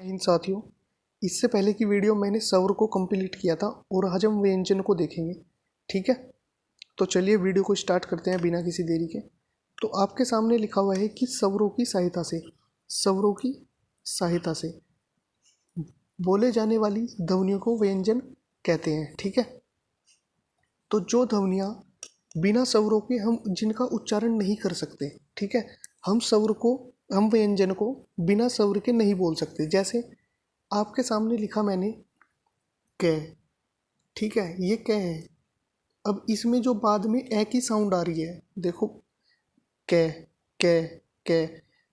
इन साथियों, इससे पहले की वीडियो मैंने स्वर को कंप्लीट किया था और आज हम व्यंजन को देखेंगे। ठीक है, तो चलिए वीडियो को स्टार्ट करते हैं बिना किसी देरी के। तो आपके सामने लिखा हुआ है कि स्वरों की सहायता से बोले जाने वाली ध्वनियों को व्यंजन कहते हैं। ठीक है, तो जो ध्वनियाँ बिना स्वरों के हम जिनका उच्चारण नहीं कर सकते, ठीक है, हम व्यंजन को बिना स्वर के नहीं बोल सकते। जैसे आपके सामने लिखा मैंने कै, ठीक है, ये कै है। अब इसमें जो बाद में ए की साउंड आ रही है, देखो कै कै कै,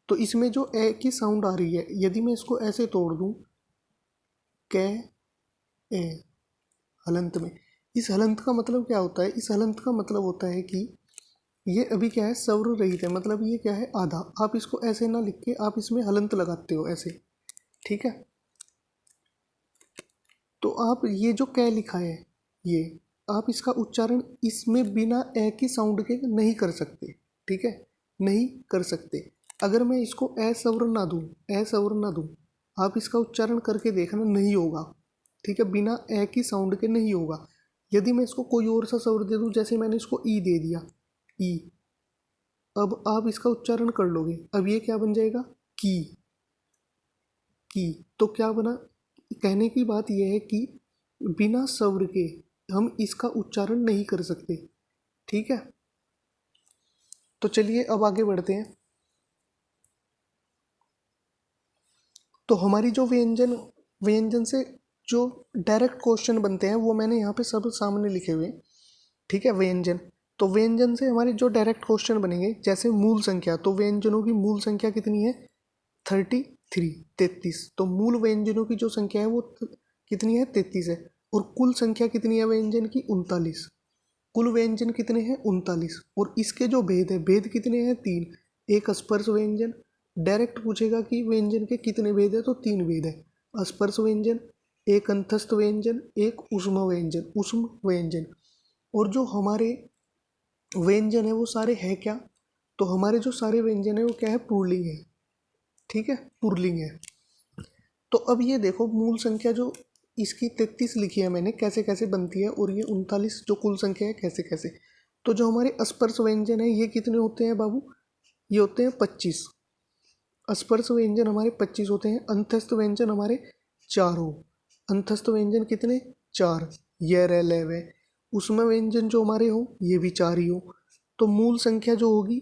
तो इसमें जो ए की साउंड आ रही है, यदि मैं इसको ऐसे तोड़ दूं कै ए हलंत में, इस हलंत का मतलब क्या होता है? इस हलंत का मतलब होता है कि ये अभी क्या है, स्वर रहित है, मतलब ये क्या है, आधा। आप इसको ऐसे ना लिख के आप इसमें हलंत लगाते हो ऐसे। ठीक है, तो आप ये जो कै लिखा है, ये आप इसका उच्चारण इसमें बिना ए की साउंड के नहीं कर सकते। ठीक है, नहीं कर सकते। अगर मैं इसको ए स्वर ना दूं, आप इसका उच्चारण करके देखना, नहीं होगा। ठीक है, बिना ए की साउंड के नहीं होगा। यदि मैं इसको कोई और सा स्वर दे दूं, जैसे मैंने इसको ई दे दिया, ई, अब आप इसका उच्चारण कर लोगे, अब ये क्या बन जाएगा, की। तो क्या बना? कहने की बात यह है कि बिना स्वर के हम इसका उच्चारण नहीं कर सकते। ठीक है, तो चलिए अब आगे बढ़ते हैं। तो हमारी जो व्यंजन से जो डायरेक्ट क्वेश्चन बनते हैं वो मैंने यहाँ पे सब सामने लिखे हुए। ठीक है, व्यंजन, तो व्यंजन से हमारे जो डायरेक्ट क्वेश्चन बनेंगे, जैसे मूल संख्या, तो व्यंजनों की मूल संख्या कितनी है? 33। तो मूल व्यंजनों की जो संख्या है वो कितनी है? 33 है। और कुल संख्या कितनी है व्यंजन की? 39। कुल व्यंजन कितने हैं? 39। और इसके जो भेद है, भेद कितने हैं? 3। एक स्पर्श व्यंजन, डायरेक्ट पूछेगा कि व्यंजन के कितने भेद है, तो 3 भेद है। स्पर्श व्यंजन, एक अंतस्थ व्यंजन, एक उष्म व्यंजन। और जो हमारे व्यंजन है वो सारे हैं क्या? तो हमारे जो सारे व्यंजन है वो क्या है? पुल्लिंग है। ठीक है, पुल्लिंग है। तो अब ये देखो, मूल संख्या जो इसकी 33 लिखी है मैंने, कैसे कैसे बनती है, और ये 39 जो कुल संख्या है, कैसे कैसे। तो जो हमारे स्पर्श व्यंजन है ये कितने होते हैं बाबू? ये होते हैं 25। स्पर्श व्यंजन हमारे 25 होते हैं। अंतस्थ व्यंजन हमारे 4 हो। अंतस्थ व्यंजन कितने? 4। ये रह ले वे। उसमें व्यंजन जो हमारे हो ये भी 4 ही हो। तो मूल संख्या जो होगी,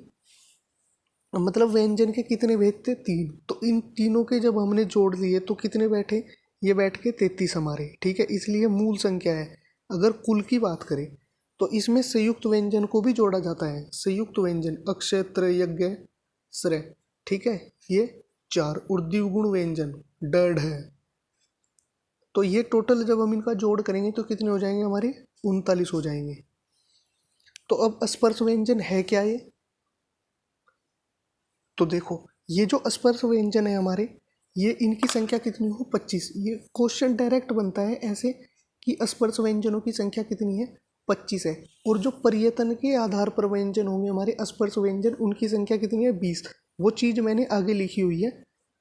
मतलब व्यंजन के कितने भेद थे? 3। तो इन तीनों के जब हमने जोड़ दिए तो कितने बैठे? ये बैठ के 33 हमारे। ठीक है, इसलिए मूल संख्या है। अगर कुल की बात करें तो इसमें संयुक्त व्यंजन को भी जोड़ा जाता है। संयुक्त व्यंजन अक्षय, त्रय, यज्ञ, श्रय। ठीक है, ये 4। और द्विगुण व्यंजन डढ़ है। तो ये टोटल जब हम इनका जोड़ करेंगे तो कितने हो जाएंगे हमारे? 39 हो जाएंगे। तो अब स्पर्श व्यंजन है क्या ये? तो देखो, ये जो स्पर्श व्यंजन है हमारे, ये इनकी संख्या कितनी हो? 25। ये क्वेश्चन डायरेक्ट बनता है ऐसे कि स्पर्श व्यंजनों की संख्या कितनी है? 25 है। और जो पर्यतन के आधार पर व्यंजन होंगे हमारे स्पर्श व्यंजन, उनकी संख्या कितनी है? 20। वो चीज़ मैंने आगे लिखी हुई है,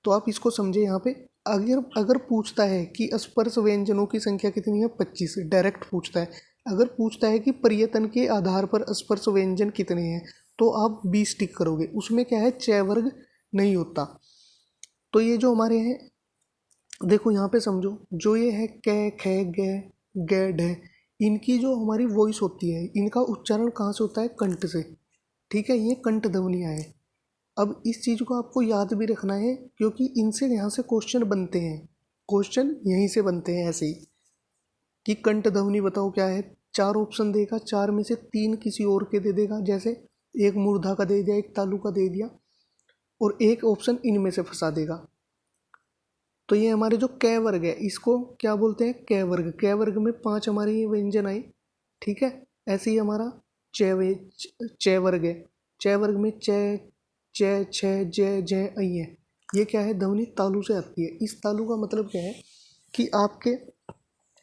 तो आप इसको समझे यहाँ पे। अगर अगर पूछता है कि स्पर्श व्यंजनों की संख्या कितनी है? 25, डायरेक्ट पूछता है। अगर पूछता है कि पर्यतन के आधार पर स्पर्श व्यंजन कितने हैं, तो आप 20 टिक करोगे। उसमें क्या है? चय वर्ग नहीं होता। तो ये जो हमारे हैं, देखो यहाँ पे समझो, जो ये है कै, खे, गे, गे, ढे, इनकी जो हमारी वॉइस होती है, इनका उच्चारण कहाँ से होता है? कंठ से। ठीक है, ये कंठ ध्वनियाँ हैं। अब इस चीज़ को आपको याद भी रखना है, क्योंकि इनसे यहाँ से क्वेश्चन बनते हैं। क्वेश्चन यहीं से बनते हैं ऐसे ही, कि कंठ ध्वनि बताओ क्या है। 4 ऑप्शन देगा, 4 में से 3 किसी और के दे देगा, जैसे एक मूर्धा का दे दिया, एक तालु का दे दिया, और एक ऑप्शन इनमें से फंसा देगा। तो ये हमारे जो कै वर्ग है, इसको क्या बोलते हैं? कै वर्ग। कै वर्ग में 5 हमारे ये व्यंजन आए। ठीक है, ऐसे ही हमारा चय वर्ग है। चय वर्ग में चय, चय, छय, जय, जय, ऐ है। ये क्या है? ध्वनि तालु से आती है। इस तालु का मतलब क्या है कि आपके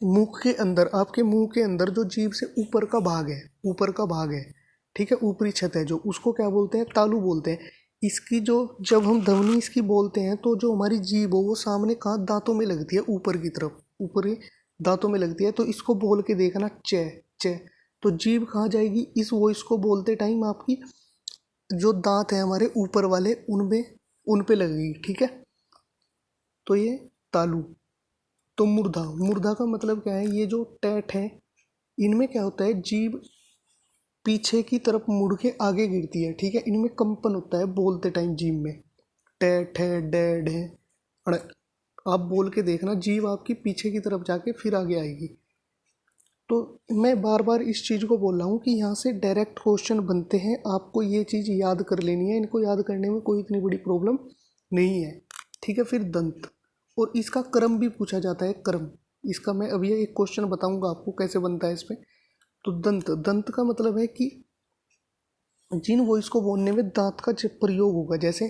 मुंह के अंदर जो जीभ से ऊपर का भाग है, ठीक है, ऊपरी छत है जो, उसको क्या बोलते हैं? तालु बोलते हैं। इसकी जो जब हम ध्वनि इसकी बोलते हैं तो जो हमारी जीभ हो वो सामने कहाँ दांतों में लगती है, ऊपर की तरफ, ऊपर ही दांतों में लगती है। तो इसको बोल के देखना च च, तो जीभ कहाँ जाएगी इस वॉइस को बोलते टाइम, आपकी जो दांत है हमारे ऊपर वाले उनमें उन पे लगेगी, ठीक है। तो ये तालु। तो मुर्दा, मुर्दा का मतलब क्या है, ये जो टैट है इनमें क्या होता है, जीभ पीछे की तरफ मुड़ के आगे गिरती है, ठीक है। इनमें कंपन होता है बोलते टाइम जीभ में, टैट है डैड है अड़। आप बोल के देखना जीभ आपकी पीछे की तरफ जाके फिर आगे आएगी। तो मैं बार बार इस चीज़ को बोल रहा हूँ कि यहाँ से डायरेक्ट क्वेश्चन बनते हैं, आपको ये चीज़ याद कर लेनी है, इनको याद करने में कोई इतनी बड़ी प्रॉब्लम नहीं है, ठीक है। फिर दंत, और इसका क्रम भी पूछा जाता है, क्रम इसका मैं अभी एक क्वेश्चन बताऊंगा आपको कैसे बनता है इसमें। तो दंत, दंत का मतलब है कि जिन वॉइस को बोलने में दांत का जब प्रयोग होगा, जैसे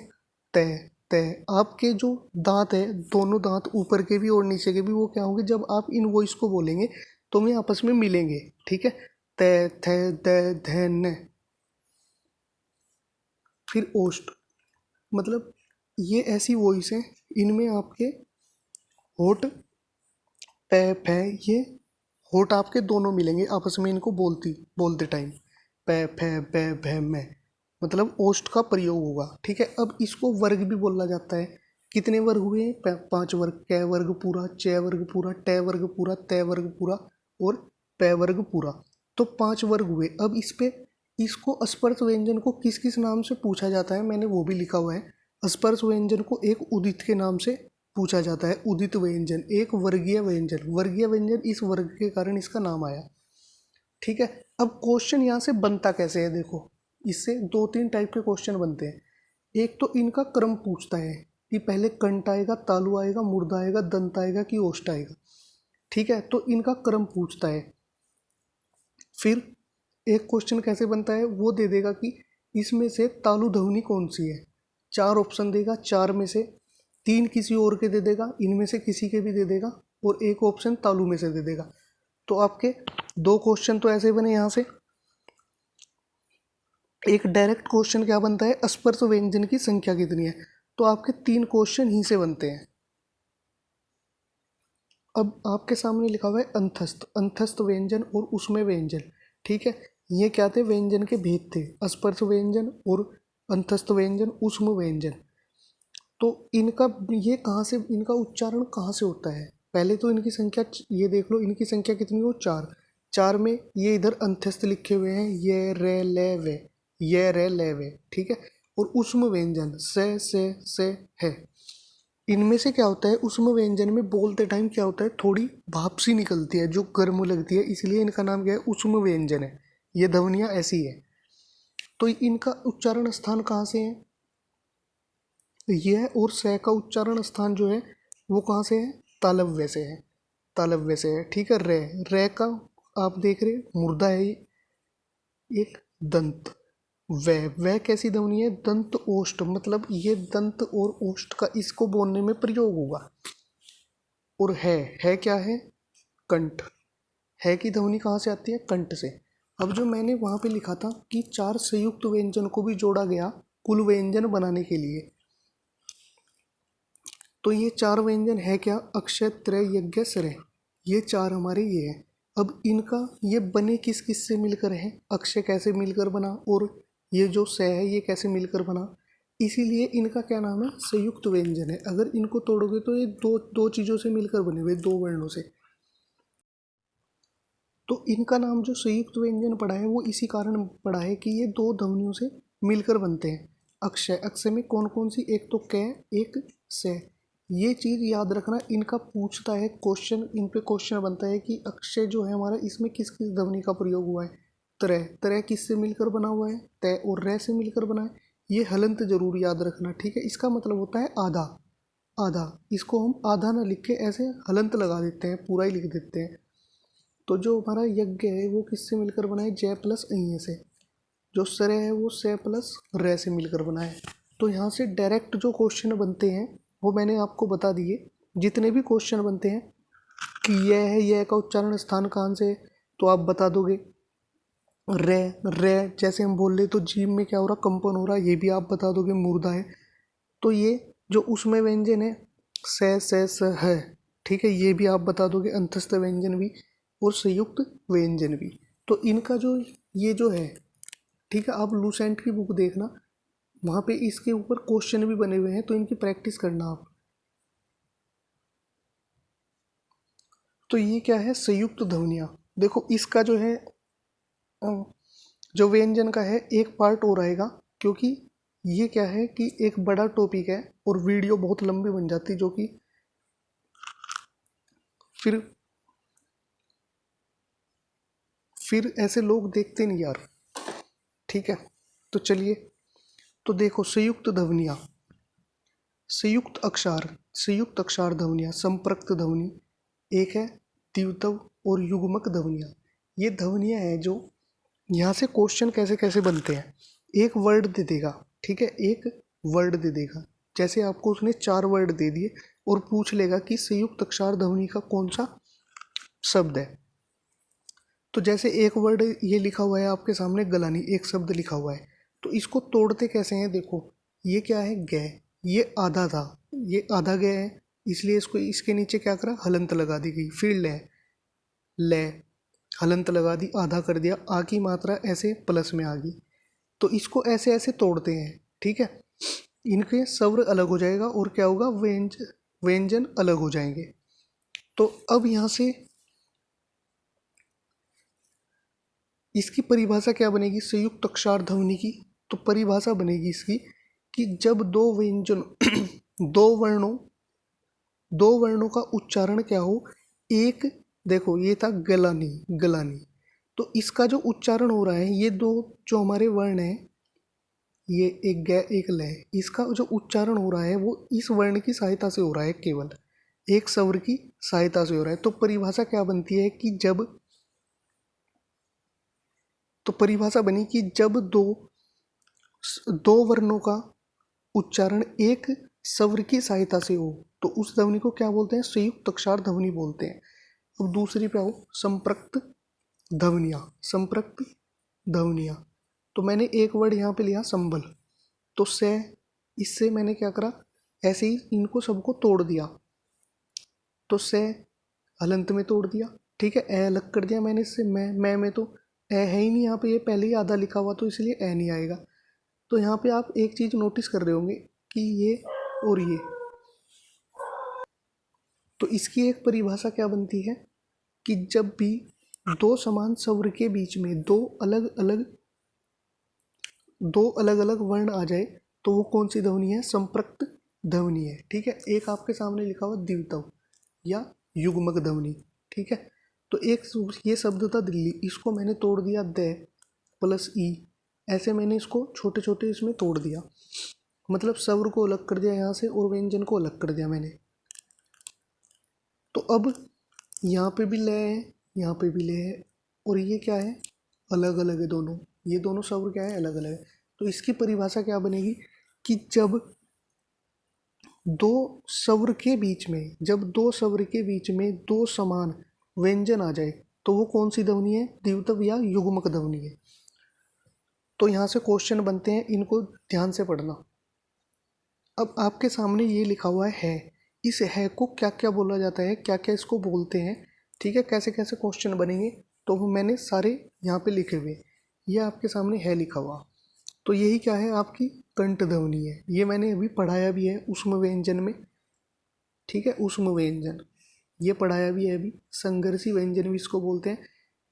तय तय, आपके जो दांत है दोनों दांत ऊपर के भी और नीचे के भी वो क्या होंगे, जब आप इन वॉइस को बोलेंगे तो वे आपस में मिलेंगे, ठीक है। तय थ द ध न। फिर ओष्ठ, मतलब ये ऐसी वॉइस है इनमें आपके होठ पै फै, ये होठ आपके दोनों मिलेंगे आपस में इनको बोलते टाइम, पै फै बै भै मैं, मतलब ओष्ठ का प्रयोग होगा, ठीक है। अब इसको वर्ग भी बोला जाता है। कितने वर्ग हुए, 5 वर्ग, कै वर्ग पूरा, च वर्ग पूरा, ट वर्ग पूरा, तय वर्ग पूरा और पै वर्ग पूरा। तो 5 वर्ग हुए। अब इस पे इसको अस्पर्श व्यंजन को किस किस नाम से पूछा जाता है, मैंने वो भी लिखा हुआ है। स्पर्श व्यंजन को एक उदित के नाम से पूछा जाता है, उदित व्यंजन। एक वर्गीय व्यंजन, वर्गीय व्यंजन इस वर्ग के कारण इसका नाम आया, ठीक है। अब क्वेश्चन यहाँ से बनता कैसे है, देखो इससे 2-3 टाइप के क्वेश्चन बनते हैं। एक तो इनका क्रम पूछता है कि पहले कंठ आएगा, तालु आएगा, मुर्दा आएगा, दंत आएगा कि ओष्ठ आएगा, ठीक है। तो इनका क्रम पूछता है। फिर एक क्वेश्चन कैसे बनता है वो दे देगा कि इसमें से तालु ध्वनि कौन सी है, 4 ऑप्शन देगा, 4 में से 3 किसी और के दे देगा, इनमें से किसी के भी दे देगा, और एक ऑप्शन तालु में से दे देगा। तो आपके 2 क्वेश्चन तो ऐसे बने यहाँ से। एक डायरेक्ट क्वेश्चन क्या बनता है, स्पर्श व्यंजन की संख्या कितनी है, तो आपके 3 क्वेश्चन ही से बनते हैं। अब आपके सामने लिखा हुआ है अंतस्थ, अंतस्थ व्यंजन और उसमें व्यंजन, ठीक है। ये क्या थे, व्यंजन के भेद थे, स्पर्श व्यंजन और अंतस्थ व्यंजन, उष्म व्यंजन। तो इनका ये कहाँ से, इनका उच्चारण कहाँ से होता है, पहले तो इनकी संख्या ये देख लो, इनकी संख्या कितनी हो, 4। 4 में ये इधर अंत्यस्थ लिखे हुए हैं, ये रे ले वे, ये रे ले वे, ठीक है। और उष्म व्यंजन से है। इनमें से क्या होता है, उष्म व्यंजन में बोलते टाइम क्या होता है, थोड़ी भाप सी निकलती है जो गर्म लगती है, इसलिए इनका नाम क्या है, उष्म व्यंजन है। ये ध्वनियाँ ऐसी है। तो इनका उच्चारण स्थान कहाँ से है, यह और स का उच्चारण स्थान जो है वो कहाँ से है, तालव्य से है, तालव्य से है, ठीक है। रे, रे का आप देख रहे मुर्दा है ये, एक दंत, वह कैसी ध्वनि है, दंत ओष्ठ, मतलब ये दंत और ओष्ठ का इसको बोलने में प्रयोग होगा। और है क्या है, कंठ, है की ध्वनि कहाँ से आती है, कंठ से। अब जो मैंने वहाँ पे लिखा था कि 4 संयुक्त व्यंजन को भी जोड़ा गया कुल व्यंजन बनाने के लिए, तो ये 4 व्यंजन है क्या, अक्षय त्रय यज्ञ सरय, ये 4 हमारे ये हैं। अब इनका ये बने किस किस से मिलकर है, अक्षय कैसे मिलकर बना, और ये जो स है ये कैसे मिलकर बना, इसीलिए इनका क्या नाम है, संयुक्त व्यंजन है। अगर इनको तोड़ोगे तो ये दो चीज़ों से मिलकर बने हुए, 2 वर्णों से। तो इनका नाम जो संयुक्त व्यंजन पड़ा है वो इसी कारण पड़ा है कि ये 2 ध्वनियों से मिलकर बनते हैं। अक्षय, अक्षय में कौन कौन सी, एक तो कै, एक से। ये चीज़ याद रखना, इनका पूछता है क्वेश्चन, इन पे क्वेश्चन बनता है कि अक्षय जो है हमारा इसमें किस किस ध्वनि का प्रयोग हुआ है। त्रय, त्रय किससे मिलकर बना हुआ है, तय और रे से मिलकर बना है। ये हलंत जरूर याद रखना, ठीक है। इसका मतलब होता है आधा, आधा, इसको हम आधा ना लिख के ऐसे हलंत लगा देते हैं, पूरा ही लिख देते हैं। तो जो हमारा यज्ञ है वो किससे मिलकर बना है, जय प्लस अय से। जो सरय है वो से प्लस रे से मिलकर बना है। तो यहाँ से डायरेक्ट जो क्वेश्चन बनते हैं वो मैंने आपको बता दिए। जितने भी क्वेश्चन बनते हैं कि यह है, यह का उच्चारण स्थान कहाँ से है, तो आप बता दोगे। रे रे जैसे हम बोल रहे तो जीभ में क्या हो रहा, कंपन हो रहा, ये भी आप बता दोगे मूर्धा है। तो ये जो उसमें व्यंजन है स है, ठीक है, ये भी आप बता दोगे, अंतस्थ व्यंजन भी और संयुक्त व्यंजन भी। तो इनका जो ये जो है, ठीक है, आप लूसेंट की बुक देखना, वहाँ पे इसके ऊपर क्वेश्चन भी बने हुए हैं, तो इनकी प्रैक्टिस करना आप। तो ये क्या है, संयुक्त ध्वनियाँ। देखो इसका जो है जो व्यंजन का है एक पार्ट और आएगा, क्योंकि ये क्या है कि एक बड़ा टॉपिक है और वीडियो बहुत लंबी बन जाती, जो कि फिर ऐसे लोग देखते नहीं यार, ठीक है। तो चलिए, तो देखो संयुक्त ध्वनियाँ, संयुक्त अक्षार ध्वनियाँ, संपृक्त ध्वनि एक है, द्वितव और युग्मक ध्वनियाँ। ये ध्वनियाँ हैं जो यहाँ से क्वेश्चन कैसे कैसे बनते हैं। एक वर्ड दे देगा, ठीक है, एक वर्ड दे देगा, जैसे आपको उसने 4 वर्ड दे दिए और पूछ लेगा कि संयुक्त अक्षार ध्वनि का कौन सा शब्द है। तो जैसे एक वर्ड ये लिखा हुआ है आपके सामने गलानी, एक शब्द लिखा हुआ है, तो इसको तोड़ते कैसे हैं, देखो ये क्या है, ग, ये आधा था, ये आधा ग है, इसलिए इसको इसके नीचे क्या करा, हलंत लगा दी गई, फिर ले हलंत लगा दी, आधा कर दिया, आ की मात्रा ऐसे प्लस में आ गई। तो इसको ऐसे ऐसे तोड़ते हैं, ठीक है, इनके स्वर अलग हो जाएगा और क्या होगा, व्यंजन अलग हो जाएंगे। तो अब यहाँ से इसकी परिभाषा क्या बनेगी संयुक्त अक्षर ध्वनि की। तो परिभाषा बनेगी इसकी कि जब दो व्यंजन दो वर्णों का उच्चारण क्या हो, एक, देखो ये था गलानी, गलानी, तो इसका जो उच्चारण हो रहा है, ये दो जो हमारे वर्ण हैं, ये एक ग एक लय, इसका जो उच्चारण हो रहा है वो इस वर्ण की सहायता से हो रहा है, केवल एक स्वर की सहायता से हो रहा है। तो परिभाषा क्या बनती है कि जब, तो परिभाषा बनी कि जब दो वर्णों का उच्चारण एक स्वर की सहायता से हो, तो उस ध्वनि को क्या बोलते हैं, संयुक्त अक्षर ध्वनि बोलते हैं। अब दूसरी पे आओ, संपृक्त ध्वनियाँ, संपृक्त ध्वनियाँ। तो मैंने एक वर्ड यहाँ पे लिया संबल, तो से, इससे मैंने क्या करा, ऐसे ही इनको सबको तोड़ दिया, तो से हलंत में तोड़ दिया, ठीक है, ए अलग कर दिया मैंने इससे, मैं में तो ए है ही नहीं यहाँ पे, ये पहले ही आधा लिखा हुआ, तो इसलिए ए नहीं आएगा। तो यहाँ पे आप एक चीज़ नोटिस कर रहे होंगे कि ये और ये, तो इसकी एक परिभाषा क्या बनती है कि जब भी दो समान स्वर के बीच में दो अलग अलग वर्ण आ जाए, तो वो कौन सी ध्वनि है, संपृक्त ध्वनि है, ठीक है। एक आपके सामने लिखा हुआ द्वितव या युग्मक ध्वनि, ठीक है। तो एक ये शब्द था दिल्ली, इसको मैंने तोड़ दिया द प्लस ई, ऐसे मैंने इसको छोटे छोटे इसमें तोड़ दिया, मतलब स्वर को अलग कर दिया यहाँ से और व्यंजन को अलग कर दिया मैंने। तो अब यहाँ पे भी लय है, यहाँ पे भी लय है, और ये क्या है, अलग अलग है दोनों, ये दोनों स्वर क्या है, अलग अलग है। तो इसकी परिभाषा क्या बनेगी कि जब दो स्वर के बीच में दो समान व्यंजन आ जाए, तो वो कौन सी ध्वनि है, द्वितव या युग्मक ध्वनि है। तो यहाँ से क्वेश्चन बनते हैं, इनको ध्यान से पढ़ना। अब आपके सामने ये लिखा हुआ है, इस है को क्या क्या बोला जाता है, क्या क्या इसको बोलते हैं, ठीक है, कैसे कैसे क्वेश्चन बनेंगे, तो वो मैंने सारे यहाँ पे लिखे हुए, ये आपके सामने है लिखा हुआ। तो यही क्या है, आपकी कंठ ध्वनि है, ये मैंने अभी पढ़ाया भी है उष्म व्यंजन में, ठीक है, उष्म व्यंजन ये पढ़ाया भी है अभी। संघर्षी व्यंजन भी इसको बोलते हैं,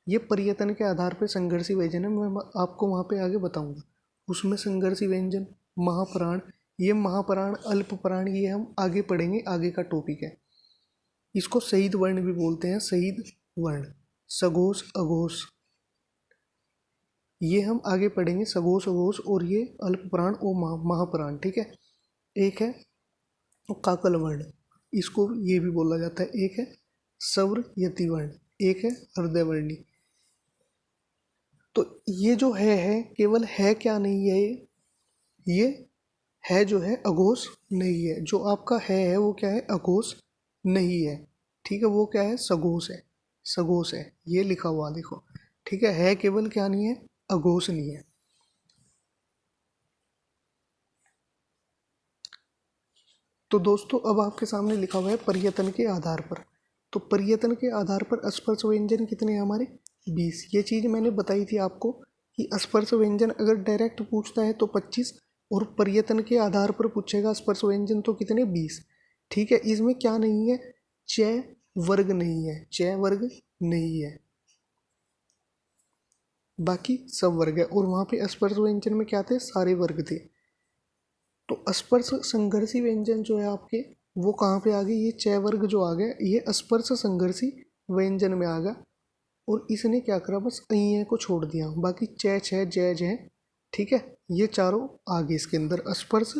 ये पर्यटन के आधार पर संघर्षी व्यंजन है, मैं आपको वहाँ पे आगे बताऊँगा। उसमें संघर्षी व्यंजन, महाप्राण, ये महाप्राण, अल्पप्राण, ये हम आगे पढ़ेंगे, आगे का टॉपिक है। इसको शहीद वर्ण भी बोलते हैं, शहीद वर्ण, सघोष अघोष, ये हम आगे पढ़ेंगे, सघोष अघोष, और ये अल्पप्राण और महाप्राण, ठीक है। एक है काकल वर्ण, इसको ये भी बोला जाता है, एक है सव्र यति वर्ण, एक है हृदयवर्णी। तो ये जो है केवल है क्या नहीं है, ये है जो है अघोष नहीं है, जो आपका है वो क्या है, अघोष नहीं है, ठीक है, वो क्या है, सघोष है, सघोष है, ये लिखा हुआ देखो, ठीक है केवल क्या नहीं है, अघोषणीय। तो दोस्तों अब आपके सामने लिखा हुआ है पर्यतन के आधार पर। तो पर्यतन के आधार पर स्पर्श व्यंजन कितने हैं हमारे 20। ये चीज़ मैंने बताई थी आपको कि स्पर्श व्यंजन अगर डायरेक्ट पूछता है तो 25 और पर्यतन के आधार पर पूछेगा स्पर्श व्यंजन तो कितने 20। ठीक है, इसमें क्या नहीं है, चय वर्ग नहीं है, चय वर्ग नहीं है, बाकी सब वर्ग है। और वहाँ पे स्पर्श व्यंजन में क्या थे, सारे वर्ग थे। तो स्पर्श संघर्षी व्यंजन जो है आपके वो कहाँ पे आ गए, ये चय वर्ग जो आ गया ये स्पर्श संघर्षी व्यंजन में आ गया। और इसने क्या करा, बस अ को छोड़ दिया, बाकी चय छय जय जय, ठीक है, ये चारों आ गए इसके अंदर स्पर्श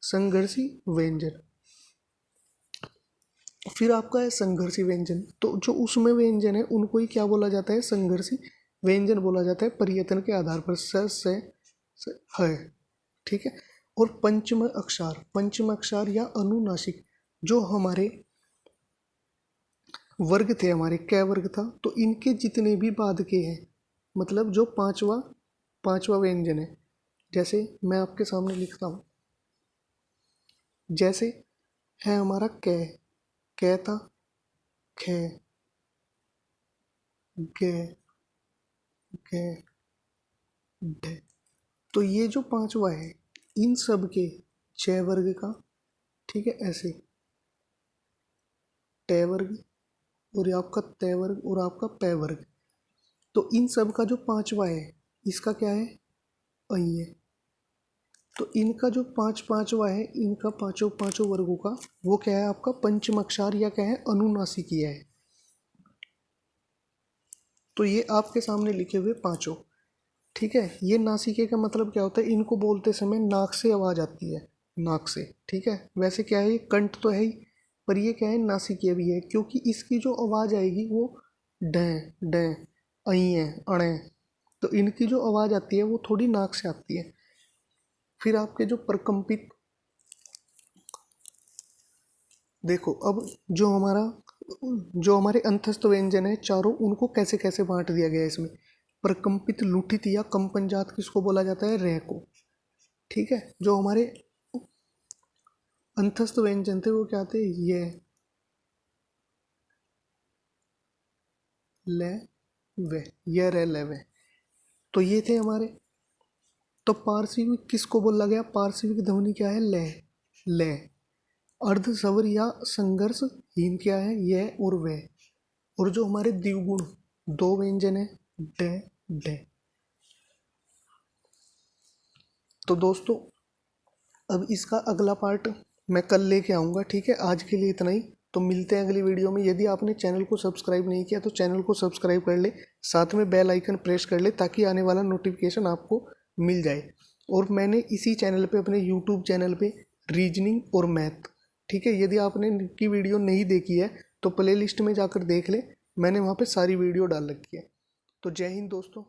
संघर्षी व्यंजन। फिर आपका है संघर्षी व्यंजन। तो जो उसमें व्यंजन है उनको ही क्या बोला जाता है, संघर्षी व्यंजन बोला जाता है पर्यतन के आधार पर से है, ठीक है। और पंचम अक्षर या अनुनासिक जो हमारे वर्ग थे, हमारे कै वर्ग था, तो इनके जितने भी बाद के हैं, मतलब जो पांचवा व्यंजन है, जैसे मैं आपके सामने लिखता हूँ, जैसे है हमारा कै था, खे, गे, गे, ढे। तो ये जो पांचवा है इन सब के छह वर्ग का, ठीक है, ऐसे टे वर्ग और ये आपका तय वर्ग और आपका पै वर्ग। तो इन सब का जो पांचवा है इसका क्या है, अई है। तो इनका जो पांचवा है, इनका पांचों वर्गों का वो क्या है आपका पंचम अक्षर या क्या है अनुनासिकीय है। तो ये आपके सामने लिखे हुए पांचों, ठीक है। ये नासिके का मतलब क्या होता है, इनको बोलते समय नाक से आवाज़ आती है, नाक से, ठीक है। वैसे क्या है ये कंठ तो है ही, पर ये क्या है नासिके भी है, क्योंकि इसकी जो आवाज़ आएगी वो डें डें अई है अणे। तो इनकी जो आवाज़ आती है वो थोड़ी नाक से आती है। फिर आपके जो प्रकम्पित, देखो अब जो हमारे अंतस्थ व्यंजन है चारों, उनको कैसे कैसे बांट दिया गया है इसमें। प्रकम्पित लुठित या कंपन जात किसको बोला जाता है, रह को, ठीक है। जो हमारे अंतस्थ व्यंजन थे वो क्या थे, ये ले वे, ये रे ले वे, तो ये थे हमारे। तो पार्श्विक किसको बोला गया, पार्श्विक ध्वनि क्या है, ले। अर्ध स्वर या संघर्ष हीन क्या है, यह और वे। और जो हमारे द्विगुण दो व्यंजन है, डे डे। तो दोस्तों अब इसका अगला पार्ट मैं कल लेके आऊँगा, ठीक है। आज के लिए इतना ही, तो मिलते हैं अगली वीडियो में। यदि आपने चैनल को सब्सक्राइब नहीं किया तो चैनल को सब्सक्राइब कर ले, साथ में बेल आइकन प्रेस कर ले ताकि आने वाला नोटिफिकेशन आपको मिल जाए। और मैंने इसी चैनल पे, अपने यूट्यूब चैनल पे रीजनिंग और मैथ, ठीक है, यदि आपने की वीडियो नहीं देखी है तो प्ले लिस्ट में जाकर देख ले, मैंने वहाँ पर सारी वीडियो डाल रखी है। तो जय हिंद दोस्तों।